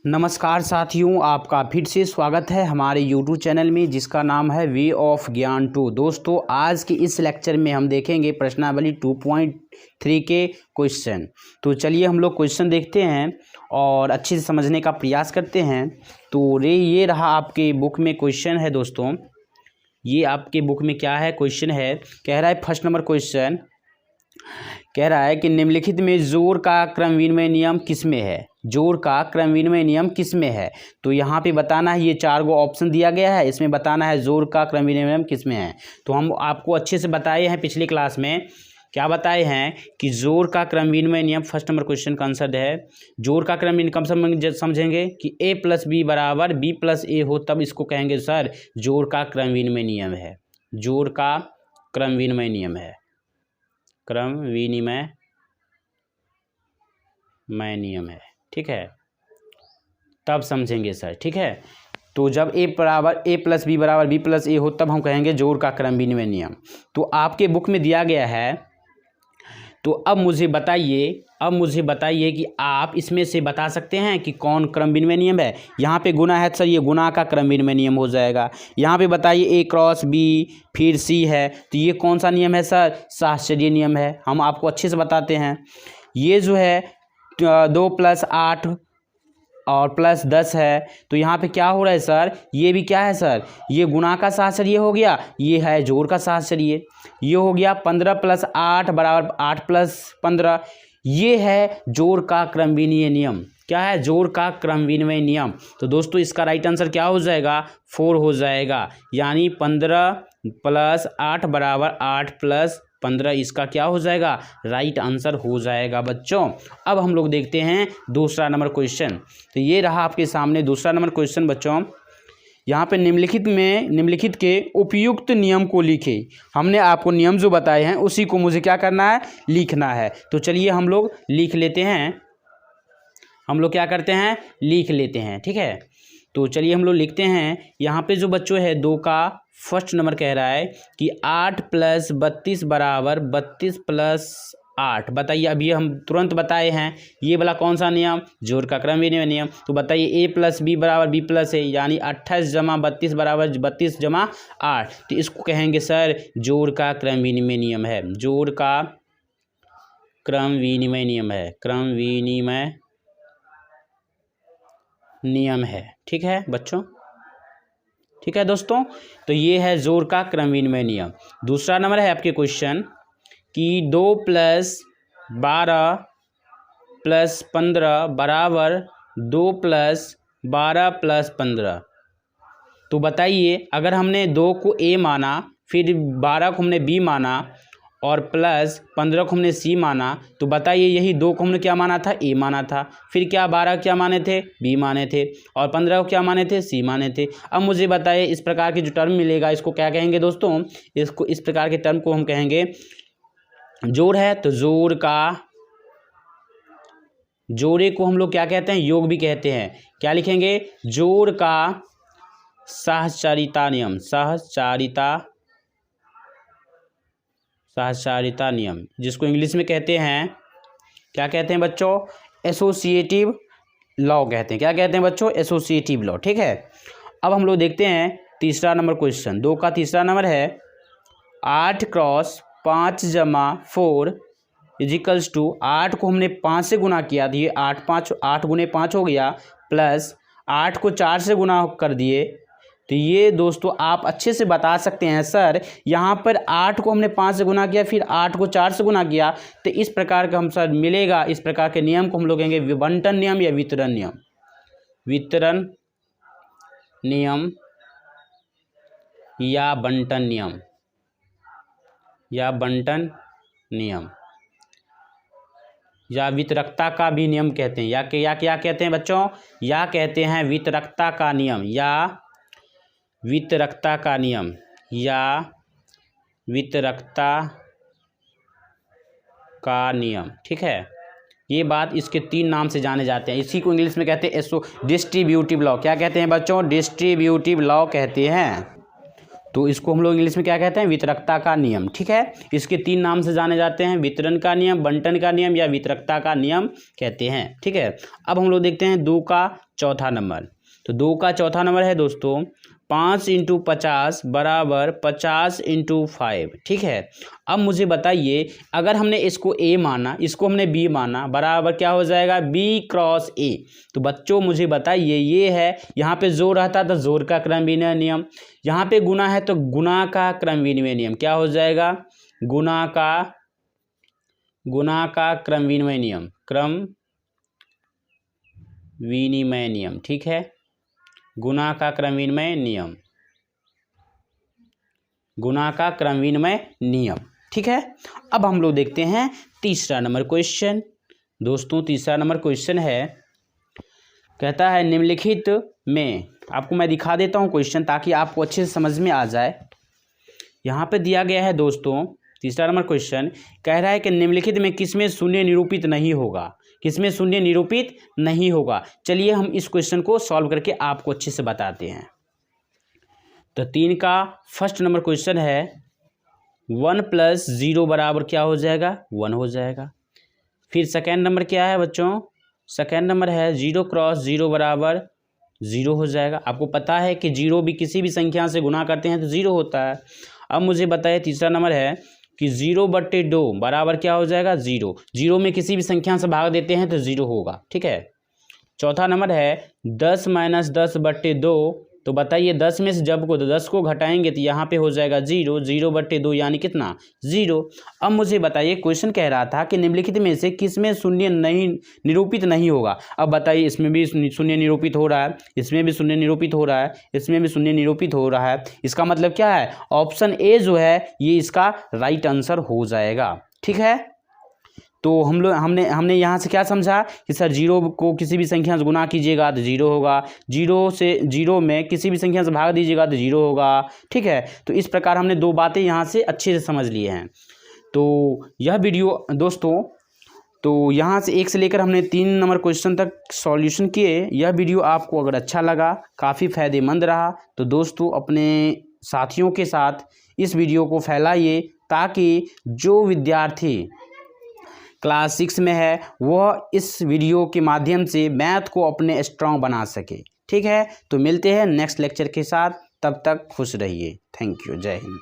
नमस्कार साथियों, आपका फिर से स्वागत है हमारे YouTube चैनल में जिसका नाम है वे ऑफ ज्ञान 2। दोस्तों, आज के इस लेक्चर में हम देखेंगे प्रश्नावली 2.3 के क्वेश्चन। तो चलिए हम लोग क्वेश्चन देखते हैं और अच्छे से समझने का प्रयास करते हैं। तो ये रहा आपके बुक में क्वेश्चन है दोस्तों। ये आपके बुक में क्या है, क्वेश्चन है। कह रहा है फर्स्ट नंबर क्वेश्चन कह रहा है कि निम्नलिखित में जोड़ का क्रम विनिमय नियम किस में है। जोड़ का क्रम विनिमय नियम किस में है। तो यहाँ पे बताना है, ये 4 गो ऑप्शन दिया गया है, इसमें बताना है जोड़ का क्रम विनिमय नियम किस में है। तो हम आपको अच्छे से बताए हैं पिछली क्लास में, क्या बताए हैं कि जोड़ का क्रम विनिमय नियम। फर्स्ट नंबर क्वेश्चन का आंसर है जोड़ का क्रम विनिमय। कम समझेंगे कि a + b = b + a हो तब इसको कहेंगे सर जोड़ का क्रम विनिमय नियम है। जोड़ का क्रम विनिमय नियम है, क्रम विनिमय नियम है, ठीक है, तब समझेंगे सर, ठीक है। तो जब a + b = b + a हो तब हम कहेंगे जोड़ का क्रम विनिमय नियम। तो आपके बुक में दिया गया है। तो अब मुझे बताइए कि आप इसमें से बता सकते हैं कि कौन क्रम विनिमय नियम है। यहाँ पे गुना है सर, ये गुना का क्रम विनिमय नियम हो जाएगा। यहाँ पे बताइए a क्रॉस b फिर c है, तो ये कौन सा नियम है सर, सहचर्य नियम है। हम आपको अच्छे से बताते हैं। ये जो है 2 + 8 और +10 है, तो यहाँ पे क्या हो रहा है सर, ये भी क्या है सर, ये गुणा का सहचर्य हो गया, ये है जोड़ का सहचर्य। ये हो गया 15 + 8 = 8 + 15। ये है जोड़ का क्रम विनिमय नियम। क्या है, जोड़ का क्रम विनिमय नियम। तो दोस्तों इसका राइट आंसर क्या हो जाएगा, 4 हो जाएगा। यानी 15 + 8 = 8 + 15, इसका क्या हो जाएगा, राइट आंसर हो जाएगा बच्चों। अब हम लोग देखते हैं दूसरा नंबर क्वेश्चन। तो ये रहा आपके सामने दूसरा नंबर क्वेश्चन बच्चों। यहाँ पे निम्नलिखित के उपयुक्त नियम को लिखे। हमने आपको नियम जो बताए हैं उसी को मुझे क्या करना है, लिखना है। तो चलिए हम लोग लिख लेते हैं। हम लोग क्या करते हैं, लिख लेते हैं, ठीक है। तो चलिए हम लोग लिखते हैं। यहाँ पे जो बच्चों है 2 का फर्स्ट नंबर कह रहा है कि 8 + 32 = 32 + 8। बताइए, अभी हम तुरंत बताए हैं ये वाला कौन सा नियम, जोड़ का क्रम विनिमय नियम। तो बताइए a + b = b + a, यानी 28 + 32 = 32 + 8। तो इसको कहेंगे सर जोड़ का क्रम विनिमय नियम है। जोड़ का क्रम विनिमय नियम है, क्रम विनिमय नियम है, ठीक है बच्चों, ठीक है दोस्तों। तो ये है जोड़ का क्रम विनिमय नियम। दूसरा नंबर है आपके क्वेश्चन कि 2 + 12 + 15 = 2 + 12 + 15। तो बताइए, अगर हमने 2 को a माना, फिर 12 को हमने b माना और प्लस 15 को हमने c माना, तो बताइए यही 2 को हमने क्या माना था, a माना था। फिर क्या 12 क्या माने थे, b माने थे, और 15 को क्या माने थे, c माने थे। अब मुझे बताइए इस प्रकार की जो टर्म मिलेगा इसको क्या कहेंगे दोस्तों, इसको इस प्रकार के टर्म को हम कहेंगे जोड़ है। तो जोड़े को हम लोग क्या कहते हैं, योग भी कहते हैं। क्या लिखेंगे, जोड़ का सहचारिता नियम, सहचारिता नियम, जिसको इंग्लिश में कहते हैं, क्या कहते हैं बच्चों, एसोसिएटिव लॉ कहते हैं। क्या कहते हैं बच्चों, एसोसिएटिव लॉ, ठीक है। अब हम लोग देखते हैं तीसरा नंबर क्वेश्चन। 2 का तीसरा नंबर है 8 × 5 + 4 = 8 को हमने 5 से गुना किया, दिए 8 × 5 हो गया, प्लस 8 को 4 से गुना कर दिए। तो ये दोस्तों आप अच्छे से बता सकते हैं सर, यहाँ पर 8 को हमने 5 से गुना किया, फिर 8 को 4 से गुना किया, तो इस प्रकार का हम सर मिलेगा। इस प्रकार के नियम को हम लोग कहेंगे विभंटन नियम या वितरण नियम। वितरण नियम या बंटन नियम, या बंटन नियम, या वितरकता का भी नियम कहते हैं। या क्या कहते हैं बच्चों, या कहते हैं वितरकता का नियम, या वितरकता का नियम, या वितरकता का नियम, ठीक है। ये बात इसके 3 नाम से जाने जाते हैं। इसी को इंग्लिश में कहते हैं डिस्ट्रीब्यूटिव लॉ। क्या कहते हैं बच्चों, डिस्ट्रीब्यूटिव लॉ कहते हैं। तो इसको हम लोग इंग्लिश में क्या कहते हैं, वितरकता का नियम। ठीक है, इसके 3 नाम से जाने जाते हैं, वितरण का नियम, बंटन का नियम या वितरकता का नियम कहते हैं। ठीक है, अब हम लोग देखते हैं 2 का चौथा नंबर। तो 2 का चौथा नंबर है दोस्तों 5 × 50 बराबर 50 × 5। ठीक है, अब मुझे बताइए अगर हमने इसको A माना, इसको हमने B माना, बराबर क्या हो जाएगा, B × A। तो बच्चों मुझे बताइए, ये है यहाँ पे जोड़ रहता तो जोड़ का क्रम विनिमय नियम, यहाँ पे गुना है तो गुना का क्रम विनिमय नियम, क्या हो जाएगा, गुना का क्रम विनिमय नियम, क्रम विनिमय नियम। ठीक है, गुना का क्रम विनिमय नियम, गुना का क्रम विनिमय नियम। ठीक है, अब हम लोग देखते हैं तीसरा नंबर क्वेश्चन। दोस्तों तीसरा नंबर क्वेश्चन है, कहता है निम्नलिखित में, आपको मैं दिखा देता हूं क्वेश्चन ताकि आपको अच्छे से समझ में आ जाए। यहाँ पे दिया गया है दोस्तों तीसरा नंबर क्वेश्चन, कह रहा है कि निम्नलिखित में किसमें शून्य निरूपित नहीं होगा, किसमें शून्य निरूपित नहीं होगा। चलिए हम इस क्वेश्चन को सॉल्व करके आपको अच्छे से बताते हैं। तो 3 का फर्स्ट नंबर क्वेश्चन है 1 + 0 बराबर क्या हो जाएगा, 1 हो जाएगा। फिर सेकेंड नंबर क्या है बच्चों, सेकेंड नंबर है 0 × 0 बराबर 0 हो जाएगा। आपको पता है कि 0 भी किसी भी संख्या से गुना करते हैं तो 0 होता है। अब मुझे बताइए तीसरा नंबर है कि 0/2 बराबर क्या हो जाएगा, 0। 0 में किसी भी संख्या से भाग देते हैं तो 0 होगा। ठीक है, चौथा नंबर है 10 - 10/2। तो बताइए 10 में से जब को 10 को घटाएंगे तो यहाँ पे हो जाएगा 0, 0/2 यानी कितना, 0। अब मुझे बताइए क्वेश्चन कह रहा था कि निम्नलिखित में से किसमें शून्य नहीं निरूपित नहीं होगा। अब बताइए इसमें भी शून्य निरूपित हो रहा है, इसमें भी शून्य निरूपित हो रहा है, इसमें भी शून्य निरूपित हो रहा है। इसका मतलब क्या है, ऑप्शन ए जो है ये इसका राइट आंसर हो जाएगा। ठीक है, तो हमने यहाँ से क्या समझा कि सर 0 को किसी भी संख्या से गुना कीजिएगा तो 0 होगा, 0 में किसी भी संख्या से भाग दीजिएगा तो 0 होगा। ठीक है, तो इस प्रकार हमने 2 बातें यहाँ से अच्छे से समझ लिए हैं। तो यह वीडियो दोस्तों, तो यहाँ से 1 से लेकर हमने 3 नंबर क्वेश्चन तक सॉल्यूशन किए। यह वीडियो आपको अगर अच्छा लगा, काफ़ी फ़ायदेमंद रहा, तो दोस्तों अपने साथियों के साथ इस वीडियो को फैलाइए ताकि जो विद्यार्थी क्लास 6 में है वह इस वीडियो के माध्यम से मैथ को अपने स्ट्रॉन्ग बना सके। ठीक है, तो मिलते हैं नेक्स्ट लेक्चर के साथ, तब तक खुश रहिए। थैंक यू, जय हिंद।